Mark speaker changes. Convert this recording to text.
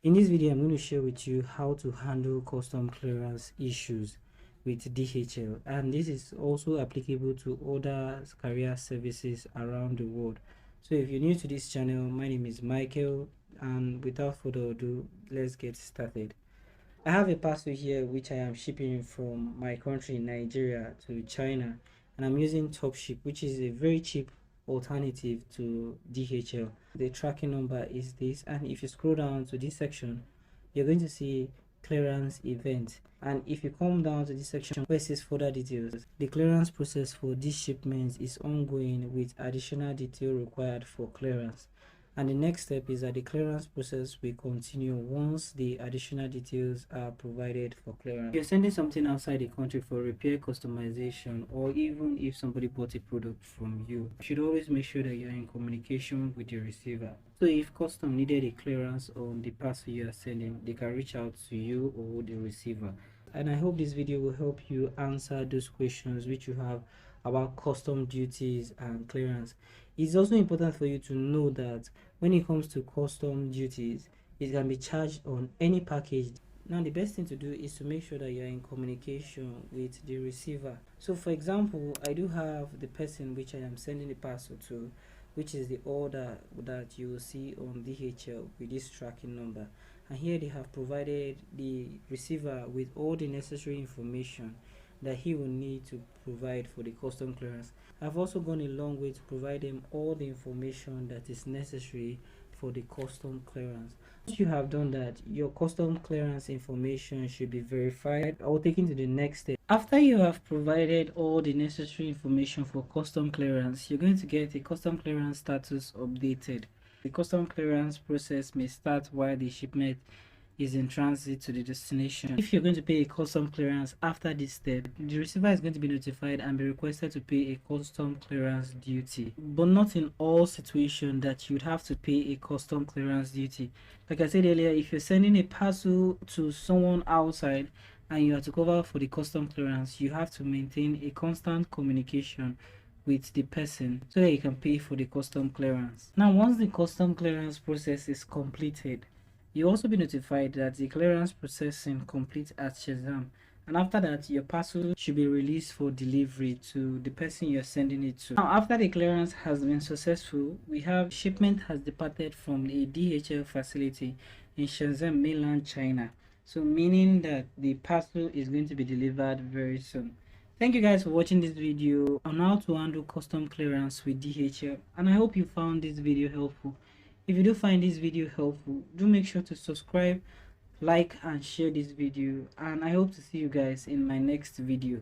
Speaker 1: In this video, I'm going to share with you how to handle custom clearance issues with DHL, and this is also applicable to other carrier services around the world. So if you're new to this channel, my name is Michael, and without further ado, let's get started. I have a parcel here which I am shipping from my country, Nigeria, to China, and I'm using Topship, which is a very cheap alternative to DHL. The tracking number is this, and if you scroll down to this section, you're going to see clearance event, and if you come down to this section where it says further details, the clearance process for these shipments is ongoing with additional detail required for clearance. And the next step is that the clearance process will continue once the additional details are provided for clearance. If you're sending something outside the country for repair, customization, or even if somebody bought a product from you, you should always make sure that you're in communication with the receiver. So if custom needed a clearance on the parcel you are sending, they can reach out to you or the receiver. And I hope this video will help you answer those questions which you have about custom duties and clearance. It's also important for you to know that when it comes to custom duties, it can be charged on any package. Now the best thing to do is to make sure that you're in communication with the receiver. So for example, I do have the person which I am sending the parcel to, which is the order that you will see on DHL with this tracking number, and here they have provided the receiver with all the necessary information that he will need to provide for the custom clearance. I've also gone a long way to provide him all the information that is necessary for the custom clearance. Once you have done that, your custom clearance information should be verified. I will take you to the next step. After you have provided all the necessary information for custom clearance, you're going to get a custom clearance status updated. The custom clearance process may start while the shipment is in transit to the destination. If you're going to pay a custom clearance after this step, the receiver is going to be notified and be requested to pay a custom clearance duty, but not in all situations that you'd have to pay a custom clearance duty. Like I said earlier, if you're sending a parcel to someone outside and you have to cover for the custom clearance, you have to maintain a constant communication with the person so that you can pay for the custom clearance. Now, once the custom clearance process is completed, you'll also be notified that the clearance processing complete at Shazam, and after that your parcel should be released for delivery to the person you're sending it to. Now after the clearance has been successful, we have shipment has departed from the DHL facility in Shenzhen, mainland China, so meaning that the parcel is going to be delivered very soon. Thank you guys for watching this video on how to handle custom clearance with DHL, and I hope you found this video helpful. If you do find this video helpful, do make sure to subscribe, like and share this video, and I hope to see you guys in my next video.